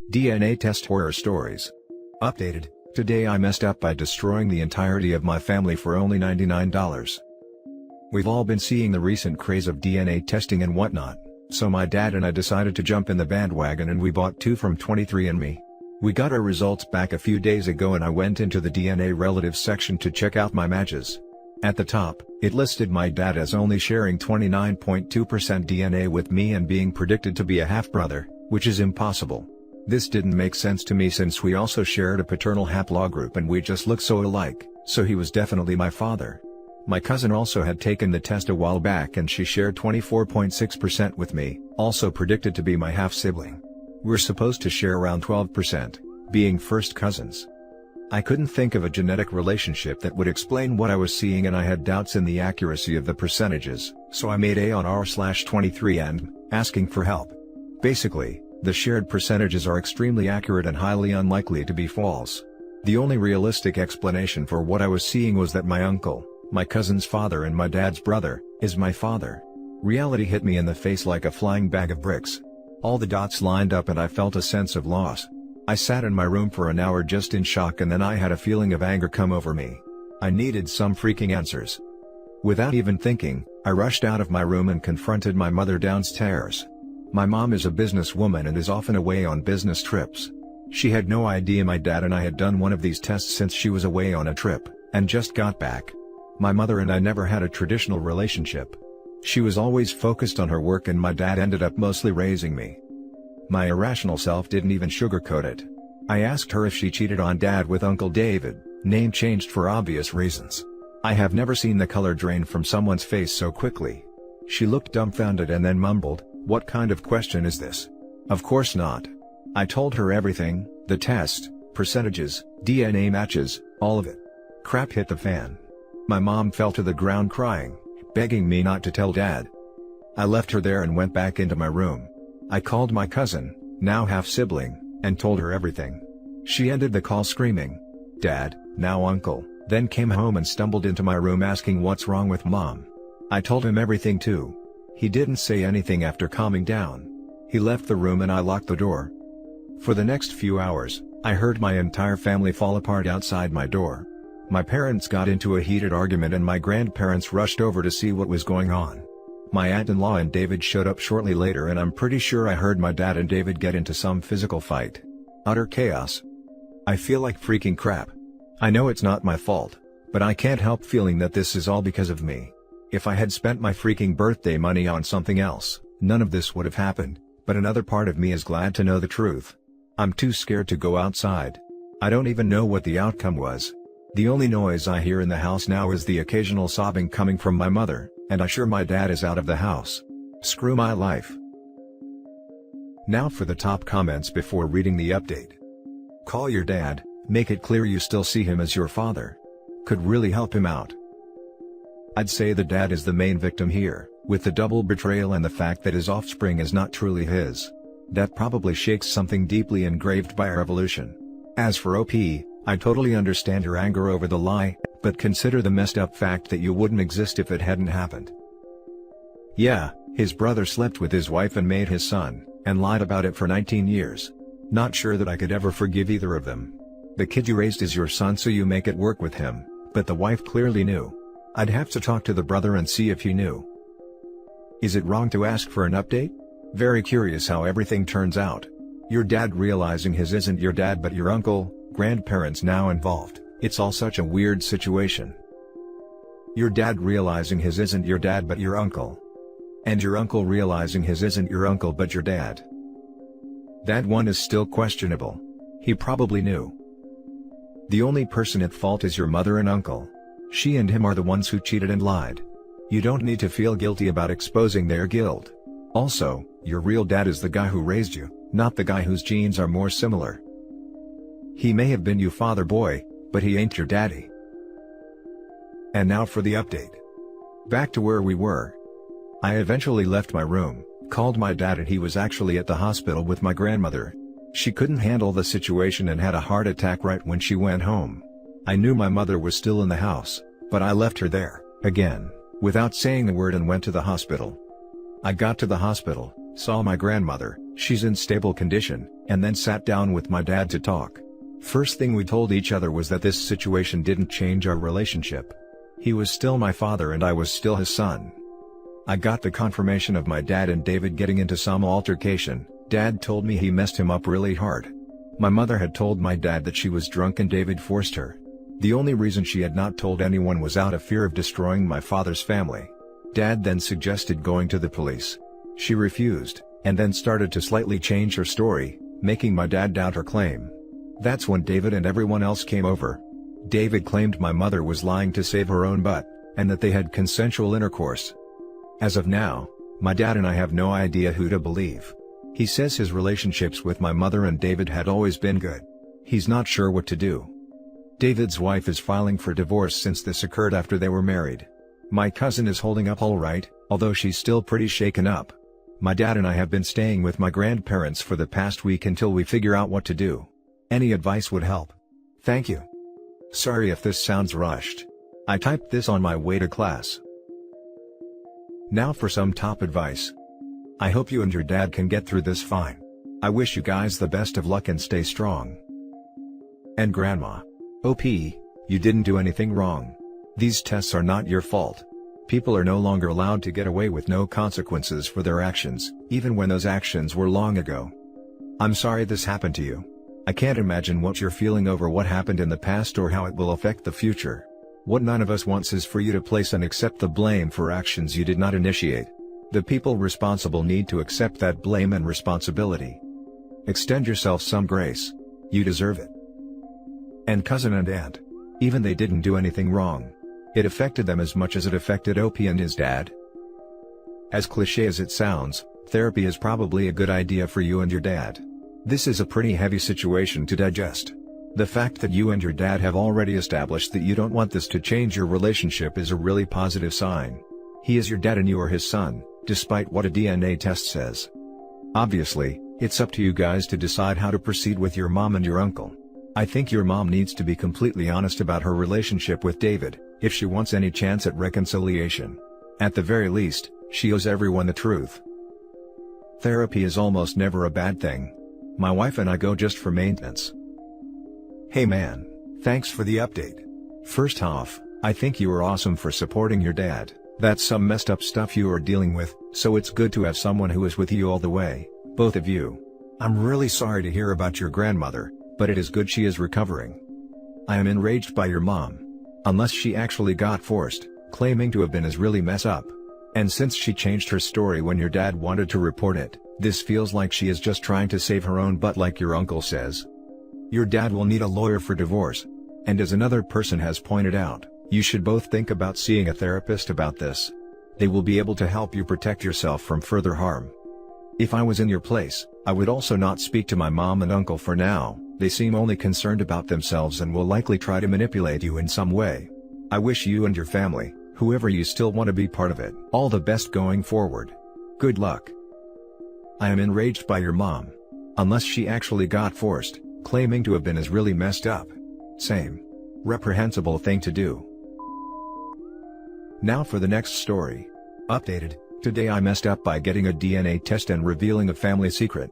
DNA test horror stories. Updated. Today I messed up by destroying the entirety of my family for only $99. We've all been seeing the recent craze of DNA testing and whatnot, so my dad and I decided to jump in the bandwagon and we bought 2 from 23andMe. We got our results back a few days ago and I went into the DNA relatives section to check out my matches. At the top, it listed my dad as only sharing 29.2% DNA with me and being predicted to be a half-brother, which is impossible. This didn't make sense to me since we also shared a paternal haplogroup and we just look so alike, so he was definitely my father. My cousin also had taken the test a while back and she shared 24.6% with me, also predicted to be my half-sibling. We're supposed to share around 12%, being first cousins. I couldn't think of a genetic relationship that would explain what I was seeing and I had doubts in the accuracy of the percentages, so I made a on r/23and, asking for help. Basically, the shared percentages are extremely accurate and highly unlikely to be false. The only realistic explanation for what I was seeing was that my uncle, my cousin's father and my dad's brother, is my father. Reality hit me in the face like a flying bag of bricks. All the dots lined up and I felt a sense of loss. I sat in my room for an hour just in shock and then I had a feeling of anger come over me. I needed some freaking answers. Without even thinking, I rushed out of my room and confronted my mother downstairs. My mom is a businesswoman and is often away on business trips. She had no idea my dad and I had done one of these tests since she was away on a trip, and just got back. My mother and I never had a traditional relationship. She was always focused on her work and my dad ended up mostly raising me. My irrational self didn't even sugarcoat it. I asked her if she cheated on dad with Uncle David, name changed for obvious reasons. I have never seen the color drain from someone's face so quickly. She looked dumbfounded and then mumbled, "What kind of question is this?" Of course not. I told her everything, the test, percentages, DNA matches, all of it. Crap hit the fan. My mom fell to the ground crying, begging me not to tell dad. I left her there and went back into my room. I called my cousin, now half-sibling, and told her everything. She ended the call screaming, "Dad, now uncle," then came home and stumbled into my room asking what's wrong with mom. I told him everything too. He didn't say anything after calming down. He left the room and I locked the door. For the next few hours, I heard my entire family fall apart outside my door. My parents got into a heated argument and my grandparents rushed over to see what was going on. My aunt-in-law and David showed up shortly later and I'm pretty sure I heard my dad and David get into some physical fight. Utter chaos. I feel like freaking crap. I know it's not my fault, but I can't help feeling that this is all because of me. If I had spent my freaking birthday money on something else, none of this would have happened, but another part of me is glad to know the truth. I'm too scared to go outside. I don't even know what the outcome was. The only noise I hear in the house now is the occasional sobbing coming from my mother, and I'm sure my dad is out of the house. Screw my life. Now for the top comments before reading the update. Call your dad, make it clear you still see him as your father. Could really help him out. I'd say the dad is the main victim here, with the double betrayal and the fact that his offspring is not truly his. That probably shakes something deeply engraved by our evolution. As for OP, I totally understand your anger over the lie, but consider the messed up fact that you wouldn't exist if it hadn't happened. Yeah, his brother slept with his wife and made his son, and lied about it for 19 years. Not sure that I could ever forgive either of them. The kid you raised is your son so you make it work with him, but the wife clearly knew. I'd have to talk to the brother and see if he knew. Is it wrong to ask for an update? Very curious how everything turns out. Your dad realizing his isn't your dad but your uncle, grandparents now involved, it's all such a weird situation. Your dad realizing his isn't your dad but your uncle. And your uncle realizing his isn't your uncle but your dad. That one is still questionable. He probably knew. The only person at fault is your mother and uncle. She and him are the ones who cheated and lied. You don't need to feel guilty about exposing their guilt. Also, your real dad is the guy who raised you, not the guy whose genes are more similar. He may have been your father boy, but he ain't your daddy. And now for the update. Back to where we were. I eventually left my room, called my dad and he was actually at the hospital with my grandmother. She couldn't handle the situation and had a heart attack right when she went home. I knew my mother was still in the house, but I left her there, again, without saying a word and went to the hospital. I got to the hospital, saw my grandmother, She's in stable condition, and then sat down with my dad to talk. First thing we told each other was that this situation didn't change our relationship. He was still my father and I was still his son. I got the confirmation of my dad and David getting into some altercation. Dad told me he messed him up really hard. My mother had told my dad that she was drunk and David forced her. The only reason she had not told anyone was out of fear of destroying my father's family. Dad then suggested going to the police. She refused, and then started to slightly change her story, making my dad doubt her claim. That's when David and everyone else came over. David claimed my mother was lying to save her own butt, and that they had consensual intercourse. As of now, my dad and I have no idea who to believe. He says his relationships with my mother and David had always been good. He's not sure what to do. David's wife is filing for divorce since this occurred after they were married. My cousin is holding up all right, although she's still pretty shaken up. My dad and I have been staying with my grandparents for the past week until we figure out what to do. Any advice would help. Thank you. Sorry if this sounds rushed. I typed this on my way to class. Now for some top advice. I hope you and your dad can get through this fine. I wish you guys the best of luck and stay strong. And Grandma. OP, you didn't do anything wrong. These tests are not your fault. People are no longer allowed to get away with no consequences for their actions, even when those actions were long ago. I'm sorry this happened to you. I can't imagine what you're feeling over what happened in the past or how it will affect the future. What none of us wants is for you to place and accept the blame for actions you did not initiate. The people responsible need to accept that blame and responsibility. Extend yourself some grace. You deserve it. And cousin and aunt. Even they didn't do anything wrong. It affected them as much as it affected Opie and his dad. As cliché as it sounds, therapy is probably a good idea for you and your dad. This is a pretty heavy situation to digest. The fact that you and your dad have already established that you don't want this to change your relationship is a really positive sign. He is your dad and you are his son, despite what a DNA test says. Obviously, it's up to you guys to decide how to proceed with your mom and your uncle. I think your mom needs to be completely honest about her relationship with David, if she wants any chance at reconciliation. At the very least, she owes everyone the truth. Therapy is almost never a bad thing. My wife and I go just for maintenance. Hey man, thanks for the update. First off, I think you are awesome for supporting your dad. That's some messed up stuff you are dealing with, so it's good to have someone who is with you all the way, both of you. I'm really sorry to hear about your grandmother, but it is good she is recovering. I am enraged by your mom. Unless she actually got forced, claiming to have been is really mess up. And since she changed her story when your dad wanted to report it, this feels like she is just trying to save her own butt like your uncle says. Your dad will need a lawyer for divorce. And as another person has pointed out, you should both think about seeing a therapist about this. They will be able to help you protect yourself from further harm. If I was in your place, I would also not speak to my mom and uncle for now. They seem only concerned about themselves and will likely try to manipulate you in some way. I wish you and your family, whoever you still want to be part of it, all the best going forward. Good luck. I am enraged by your mom. Unless she actually got forced, claiming to have been is really messed up. Same. Reprehensible thing to do. Now for the next story. Updated, today I messed up by getting a DNA test and revealing a family secret.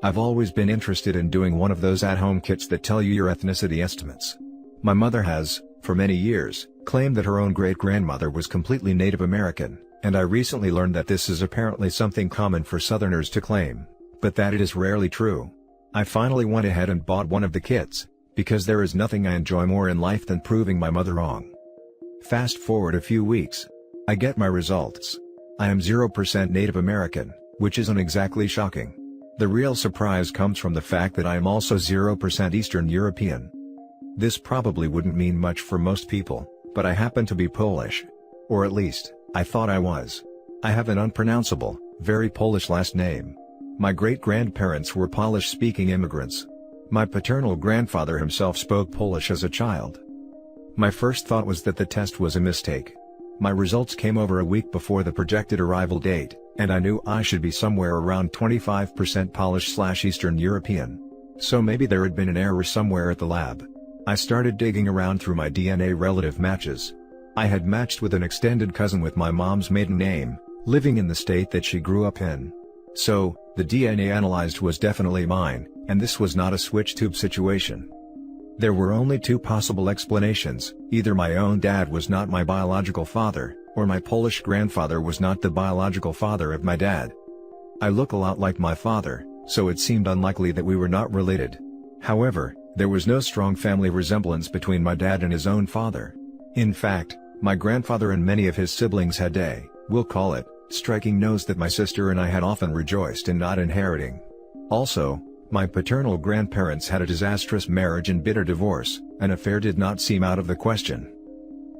I've always been interested in doing one of those at-home kits that tell you your ethnicity estimates. My mother has, for many years, claimed that her own great-grandmother was completely Native American, and I recently learned that this is apparently something common for Southerners to claim, but that it is rarely true. I finally went ahead and bought one of the kits, because there is nothing I enjoy more in life than proving my mother wrong. Fast forward a few weeks. I get my results. I am 0% Native American, which isn't exactly shocking. The real surprise comes from the fact that I am also 0% Eastern European. This probably wouldn't mean much for most people, but I happen to be Polish. Or at least, I thought I was. I have an unpronounceable, very Polish last name. My great-grandparents were Polish-speaking immigrants. My paternal grandfather himself spoke Polish as a child. My first thought was that the test was a mistake. My results came over a week before the projected arrival date, and I knew I should be somewhere around 25% Polish/Eastern European. So maybe there had been an error somewhere at the lab. I started digging around through my DNA relative matches. I had matched with an extended cousin with my mom's maiden name, living in the state that she grew up in. So, the DNA analyzed was definitely mine, and this was not a switch tube situation. There were only two possible explanations: either my own dad was not my biological father, or my Polish grandfather was not the biological father of my dad. I look a lot like my father, so it seemed unlikely that we were not related. However, there was no strong family resemblance between my dad and his own father. In fact, my grandfather and many of his siblings had we'll call it, striking nose that my sister and I had often rejoiced in not inheriting. Also, my paternal grandparents had a disastrous marriage and bitter divorce. An affair did not seem out of the question.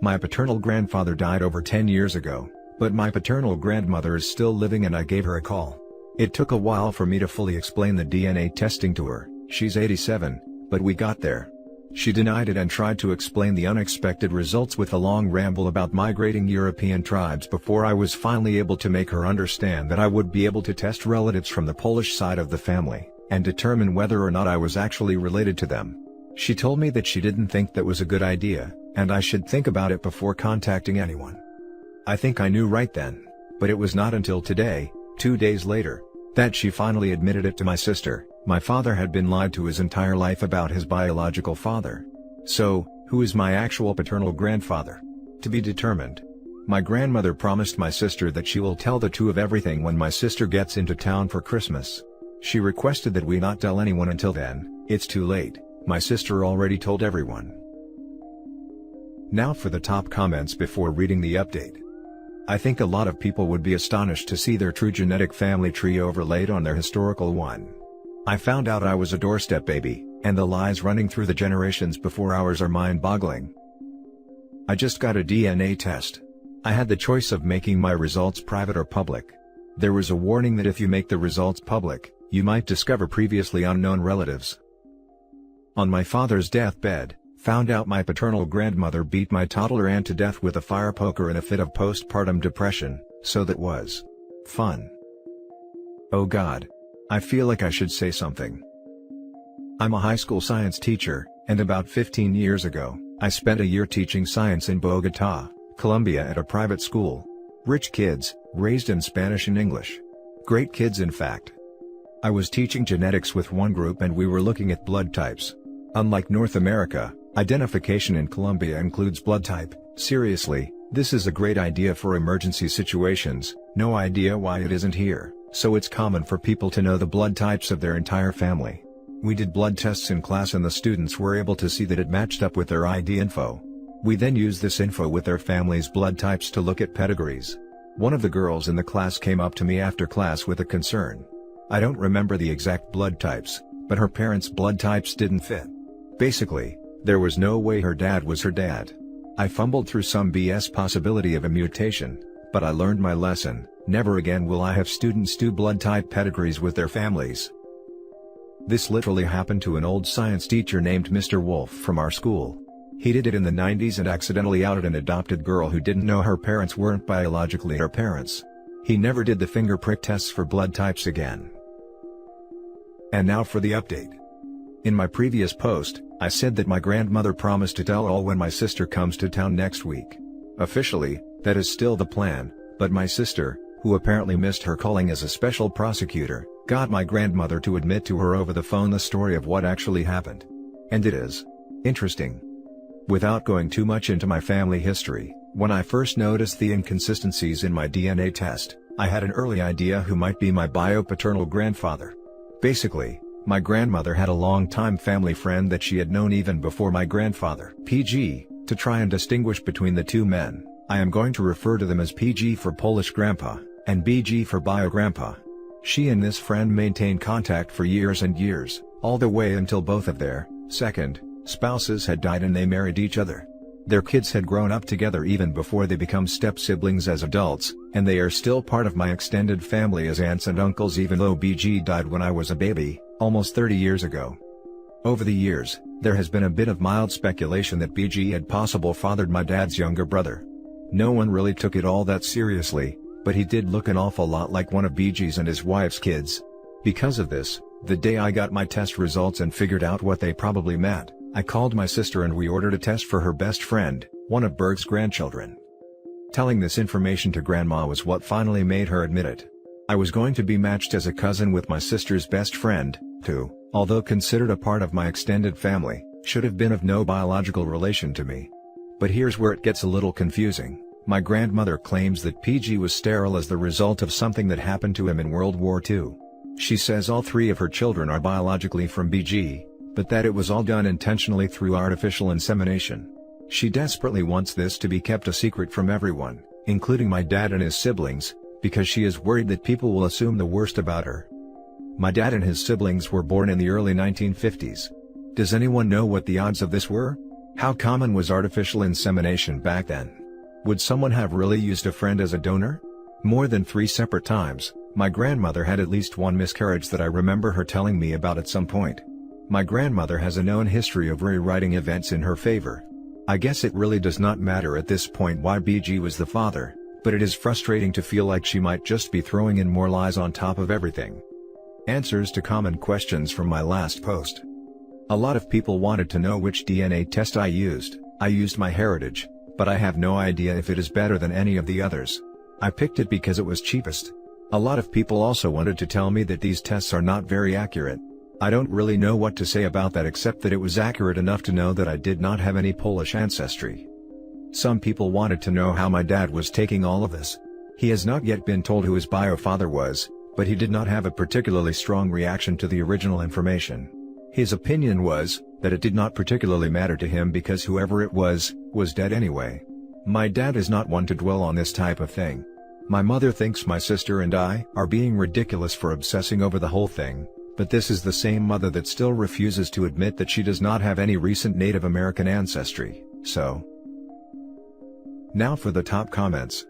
My paternal grandfather died over 10 years ago, but my paternal grandmother is still living and I gave her a call. It took a while for me to fully explain the DNA testing to her. She's 87, but we got there. She denied it and tried to explain the unexpected results with a long ramble about migrating European tribes before I was finally able to make her understand that I would be able to test relatives from the Polish side of the family, and determine whether or not I was actually related to them. She told me that she didn't think that was a good idea, and I should think about it before contacting anyone. I think I knew right then, but it was not until today, 2 days later, that she finally admitted it to my sister. My father had been lied to his entire life about his biological father. So, who is my actual paternal grandfather? To be determined. My grandmother promised my sister that she will tell the two of everything when my sister gets into town for Christmas. She requested that we not tell anyone until then. It's too late, my sister already told everyone. Now for the top comments before reading the update. I think a lot of people would be astonished to see their true genetic family tree overlaid on their historical one. I found out I was a doorstep baby, and the lies running through the generations before ours are mind-boggling. I just got a DNA test. I had the choice of making my results private or public. There was a warning that if you make the results public, you might discover previously unknown relatives. On my father's deathbed, found out my paternal grandmother beat my toddler aunt to death with a fire poker in a fit of postpartum depression, so that was fun. Oh God. I feel like I should say something. I'm a high school science teacher, and about 15 years ago, I spent a year teaching science in Bogotá, Colombia at a private school. Rich kids, raised in Spanish and English. Great kids in fact. I was teaching genetics with one group and we were looking at blood types. Unlike North America, identification in Colombia includes blood type. Seriously, this is a great idea for emergency situations. No idea why it isn't here. So it's common for people to know the blood types of their entire family. We did blood tests in class and the students were able to see that it matched up with their ID info. We then used this info with their family's blood types to look at pedigrees. One of the girls in the class came up to me after class with a concern. I don't remember the exact blood types, but her parents' blood types didn't fit. Basically, there was no way her dad was her dad. I fumbled through some BS possibility of a mutation, but I learned my lesson. Never again will I have students do blood type pedigrees with their families. This literally happened to an old science teacher named Mr. Wolf from our school. He did it in the 90s and accidentally outed an adopted girl who didn't know her parents weren't biologically her parents. He never did the finger prick tests for blood types again. And now for the update. In my previous post, I said that my grandmother promised to tell all when my sister comes to town next week. Officially, that is still the plan, but my sister, who apparently missed her calling as a special prosecutor, got my grandmother to admit to her over the phone the story of what actually happened. And it is interesting. Without going too much into my family history, when I first noticed the inconsistencies in my DNA test, I had an early idea who might be my bio-paternal grandfather. Basically, my grandmother had a long-time family friend that she had known even before my grandfather. PG, to try and distinguish between the two men, I am going to refer to them as PG for Polish grandpa, and BG for bio-grandpa. She and this friend maintained contact for years and years, all the way until both of their spouses had died and they married each other. Their kids had grown up together even before they become step-siblings as adults, and they are still part of my extended family as aunts and uncles even though BG died when I was a baby, almost 30 years ago. Over the years, there has been a bit of mild speculation that BG had possibly fathered my dad's younger brother. No one really took it all that seriously, but he did look an awful lot like one of BG's and his wife's kids. Because of this, the day I got my test results and figured out what they probably meant, I called my sister and we ordered a test for her best friend, one of Berg's grandchildren. Telling this information to Grandma was what finally made her admit it. I was going to be matched as a cousin with my sister's best friend, who, although considered a part of my extended family, should have been of no biological relation to me. But here's where it gets a little confusing. My grandmother claims that PG was sterile as the result of something that happened to him in World War II. She says all 3 of her children are biologically from BG, but that it was all done intentionally through artificial insemination. She desperately wants this to be kept a secret from everyone, including my dad and his siblings, because she is worried that people will assume the worst about her. My dad and his siblings were born in the early 1950s. Does anyone know what the odds of this were? How common was artificial insemination back then? Would someone have really used a friend as a donor? More than 3 separate times, my grandmother had at least one miscarriage that I remember her telling me about at some point. My grandmother has a known history of rewriting events in her favor. I guess it really does not matter at this point why BG was the father, but it is frustrating to feel like she might just be throwing in more lies on top of everything. Answers to common questions from my last post. A lot of people wanted to know which DNA test I used. I used my heritage, but I have no idea if it is better than any of the others. I picked it because it was cheapest. A lot of people also wanted to tell me that these tests are not very accurate. I don't really know what to say about that except that it was accurate enough to know that I did not have any Polish ancestry. Some people wanted to know how my dad was taking all of this. He has not yet been told who his bio father was, but he did not have a particularly strong reaction to the original information. His opinion was that it did not particularly matter to him because whoever it was dead anyway. My dad is not one to dwell on this type of thing. My mother thinks my sister and I are being ridiculous for obsessing over the whole thing, but this is the same mother that still refuses to admit that she does not have any recent Native American ancestry, so. Now for the top comments.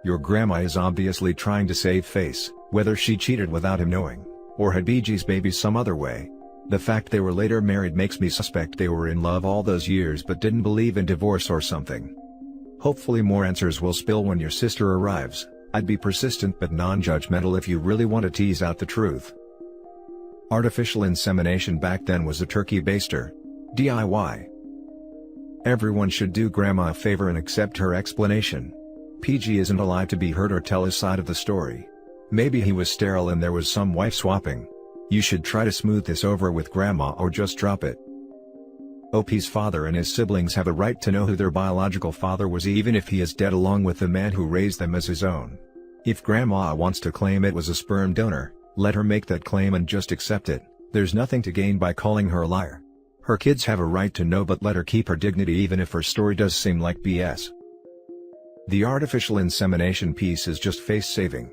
Your grandma is obviously trying to save face, whether she cheated without him knowing, or had BG's baby some other way. The fact they were later married makes me suspect they were in love all those years but didn't believe in divorce or something. Hopefully more answers will spill when your sister arrives. I'd be persistent but non-judgmental if you really want to tease out the truth. Artificial insemination back then was a turkey baster. DIY. Everyone should do grandma a favor and accept her explanation. PG isn't alive to be heard or tell his side of the story. Maybe he was sterile and there was some wife swapping. You should try to smooth this over with grandma or just drop it. OP's father and his siblings have a right to know who their biological father was even if he is dead along with the man who raised them as his own. If grandma wants to claim it was a sperm donor, let her make that claim and just accept it. There's nothing to gain by calling her a liar. Her kids have a right to know but let her keep her dignity even if her story does seem like BS. The artificial insemination piece is just face saving.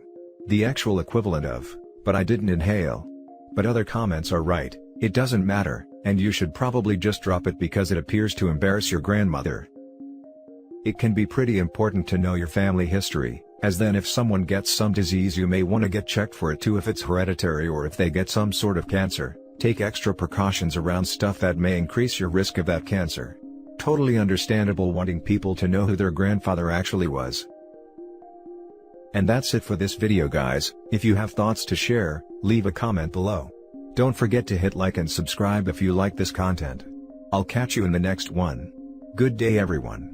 The actual equivalent of, but I didn't inhale. But other comments are right, it doesn't matter, and you should probably just drop it because it appears to embarrass your grandmother. It can be pretty important to know your family history, as then if someone gets some disease you may want to get checked for it too if it's hereditary or if they get some sort of cancer. Take extra precautions around stuff that may increase your risk of that cancer. Totally understandable wanting people to know who their grandfather actually was. And that's it for this video guys. If you have thoughts to share, leave a comment below. Don't forget to hit like and subscribe if you like this content. I'll catch you in the next one. Good day everyone.